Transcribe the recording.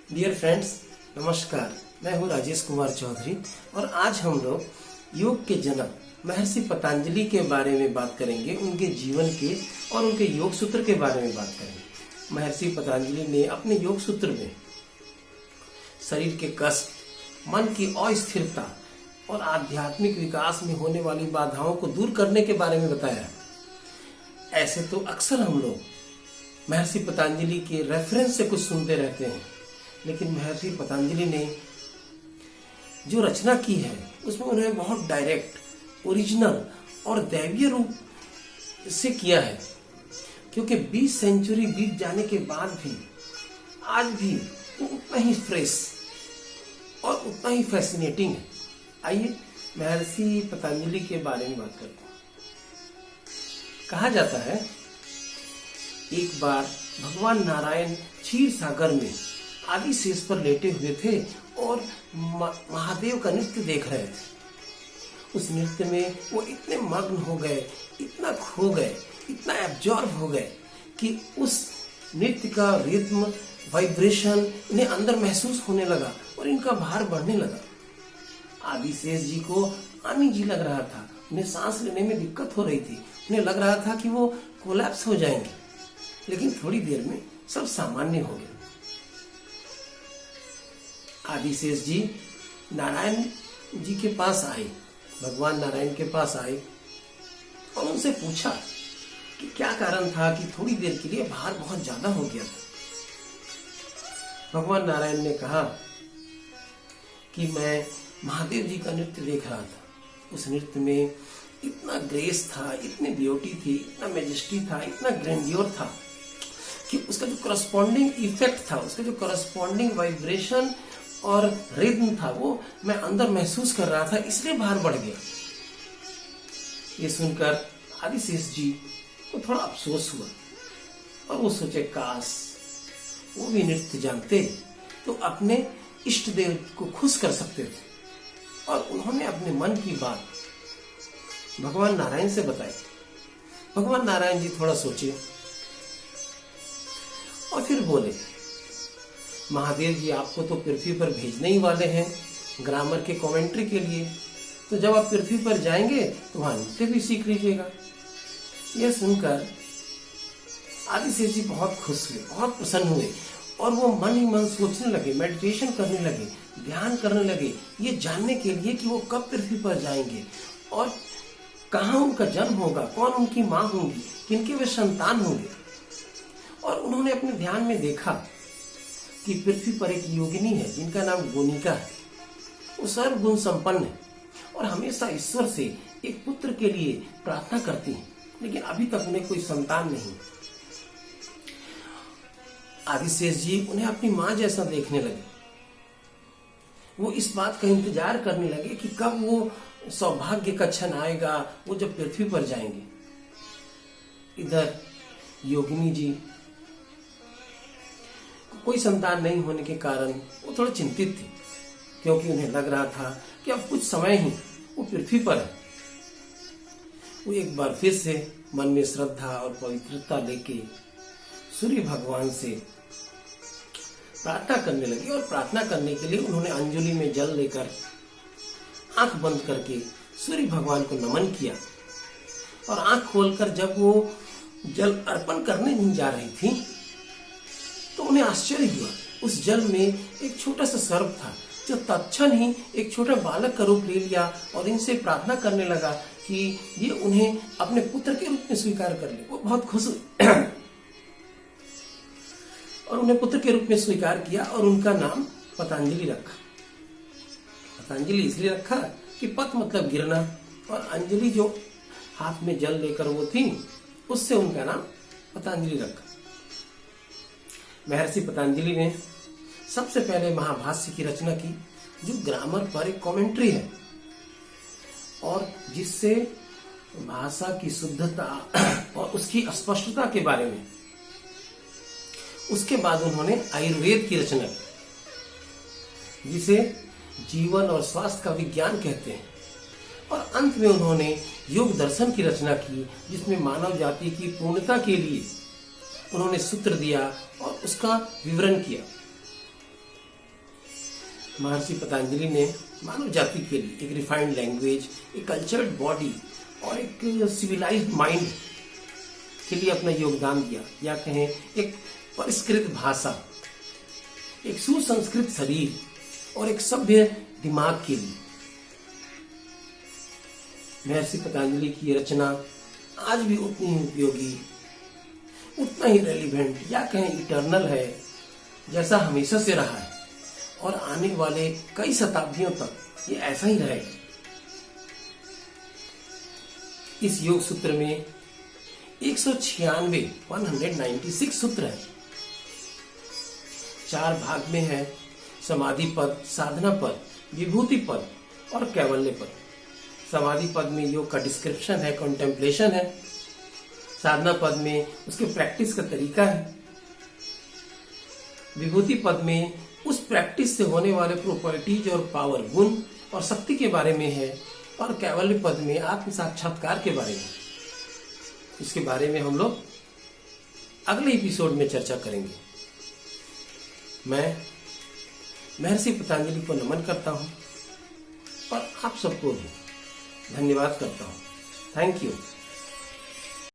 Dear friends, नमस्कार। मैं हूँ राजेश कुमार चौधरी और आज हम लोग योग के जनक महर्षि पतंजलि के बारे में बात करेंगे। उनके जीवन के और उनके योग सूत्र के बारे में बात करेंगे। महर्षि पतंजलि ने अपने योग सूत्र में शरीर के कष्ट, मन की अस्थिरता और आध्यात्मिक विकास में होने वाली बाधाओं को दूर करने के बारे में बताया। ऐसे तो अक्सर हम लोग महर्षि पतंजलि के रेफरेंस से कुछ सुनते रहते हैं, लेकिन महर्षि पतंजलि ने जो रचना की है उसमें उन्होंने बहुत डायरेक्ट, ओरिजिनल और दैवीय रूप से किया है। क्योंकि 20 सेंचुरी बीत जाने के बाद भी आज भी वो उतना ही फ्रेश और उतना ही फैसिनेटिंग है। आइए महर्षि पतंजलि के बारे में बात करते हैं। कहा जाता है एक बार भगवान नारायण क्षीर सागर में आदि शेष पर लेटे हुए थे और महादेव का नृत्य देख रहे थे। उस नृत्य में वो इतने मग्न हो गए, इतना खो गए, इतना एब्जॉर्ब हो गए कि उस नृत्य का रिद्म, वाइब्रेशन इन्हें अंदर महसूस होने लगा और इनका भार बढ़ने लगा। आदिशेष जी को अनईजी लग रहा था, उन्हें सांस लेने में दिक्कत हो रही थी, उन्हें लग रहा था कि वो कोलैप्स हो जाएंगे। लेकिन थोड़ी देर में सब सामान्य हो गया। आदिशेष जी नारायण जी के पास आए, भगवान नारायण के पास आए और उनसे पूछा कि क्या कारण था कि थोड़ी देर के लिए भार बहुत ज्यादा हो गया था। भगवान नारायण ने कहा कि मैं महादेव जी का नृत्य देख रहा था। उस नृत्य में इतना ग्रेस था, इतनी ब्यूटी थी, इतना मेजेस्टी था, इतना ग्रैंडियर था कि उसका जो करस्पॉन्डिंग इफेक्ट था, उसका जो करस्पॉन्डिंग वाइब्रेशन और रिद्म था, वो मैं अंदर महसूस कर रहा था, इसलिए भार बढ़ गया। ये सुनकर आदिशेष जी को थोड़ा अफसोस हुआ और वो सोचे काश वो भी नृत्य जानते तो अपने इष्ट देव को खुश कर सकते थे। और उन्होंने अपने मन की बात भगवान नारायण से बताई। भगवान नारायण जी थोड़ा सोचे और फिर बोले, महादेव जी आपको तो पृथ्वी पर भेजने ही वाले हैं ग्रामर के कमेंट्री के लिए, तो जब आप पृथ्वी पर जाएंगे तो वहां नृत्य भी सीख लीजिएगा। यह सुनकर आदिशेष जी बहुत खुश हुए, बहुत प्रसन्न हुए और वो मन ही मन सोचने लगे, मेडिटेशन करने लगे, ध्यान करने लगे, ये जानने के लिए कि वो कब पृथ्वी पर जाएंगे और कहाँ उनका जन्म होगा, कौन उनकी माँ होंगी, किनके वे संतान होंगे। और उन्होंने अपने ध्यान में देखा कि पृथ्वी पर एक योगिनी है जिनका नाम गोनिका है। वो सर्वगुण संपन्न है और हमेशा ईश्वर से एक पुत्र के लिए प्रार्थना करती है, लेकिन अभी तक उन्हें कोई संतान नहीं। आदिशेष जी उन्हें अपनी माँ जैसा देखने लगे। वो इस बात का इंतजार करने लगे कि कब वो सौभाग्य का क्षण आएगा, वो जब पृथ्वी पर जाएंगे। इधर योगिनी जी कोई संतान नहीं होने के कारण वो थोड़ा चिंतित थी, क्योंकि उन्हें लग रहा था कि अब कुछ समय ही वो पृथ्वी पर है। वो एक बार फिर से मन में श्रद्धा और पवित्रता लेके सूर्य भगवान से प्रार्थना करने लगी। और प्रार्थना करने के लिए उन्होंने अंजलि में जल लेकर आंख बंद करके सूर्य भगवान को नमन किया। और आंख खोलकर जब वो जल अर्पण करने नहीं जा रही थी तो उन्हें आश्चर्य हुआ। उस जल में एक छोटा सा सर्प था जो तत्क्षण ही एक छोटा बालक का रूप ले लिया और इनसे प्रार्थना करने लगा कि ये उन्हें अपने पुत्र के रूप में स्वीकार कर ले। वो बहुत खुश हुए और उन्हें पुत्र के रूप में स्वीकार किया और उनका नाम पतंजलि रखा। पतंजलि इसलिए रखा कि पत मतलब गिरना और अंजलि जो हाथ में जल लेकर वो थी, उससे उनका नाम पतंजलि रखा। महर्षि पतंजलि ने सबसे पहले महाभाष्य की रचना की, जो ग्रामर पर एक कमेंट्री है और जिससे भाषा की शुद्धता और उसकी स्पष्टता के बारे में। उसके बाद उन्होंने आयुर्वेद की रचना की, जिसे जीवन और स्वास्थ्य का विज्ञान कहते हैं। और अंत में उन्होंने योग दर्शन की रचना की, जिसमें मानव जाति की पूर्णता के लिए उन्होंने सूत्र दिया और उसका विवरण किया। महर्षि पतंजलि ने मानव जाति के लिए एक रिफाइंड लैंग्वेज, एक कल्चर्ड बॉडी और एक सिविलाइज्ड माइंड के लिए अपना योगदान दिया, या कहें एक परिष्कृत भाषा, एक सुसंस्कृत शरीर और एक सभ्य दिमाग के लिए। महर्षि पतंजलि की रचना आज भी उतनी ही उपयोगी, उतना ही रेलिवेंट या कहें इटर्नल है जैसा हमेशा से रहा है, और आने वाले कई शताब्दियों तक ये ऐसा ही रहेगा। इस योग सूत्र में 196 सूत्र है। 4 भाग में है: समाधि पद, साधना पद, विभूति पद और कैवल्य पद। समाधि पद में योग का डिस्क्रिप्शन है, कॉन्टेम्पलेशन है। साधना पद में उसके प्रैक्टिस का तरीका है। विभूति पद में उस प्रैक्टिस से होने वाले प्रॉपर्टीज और पावर, गुण और शक्ति के बारे में है। और कैवल्य पद में आत्म साक्षात्कार के बारे में। इसके बारे में हम लोग अगले एपिसोड में चर्चा करेंगे। मैं महर्षि पतंजलि को नमन करता हूं और आप सबको भी धन्यवाद करता हूं। Thank you.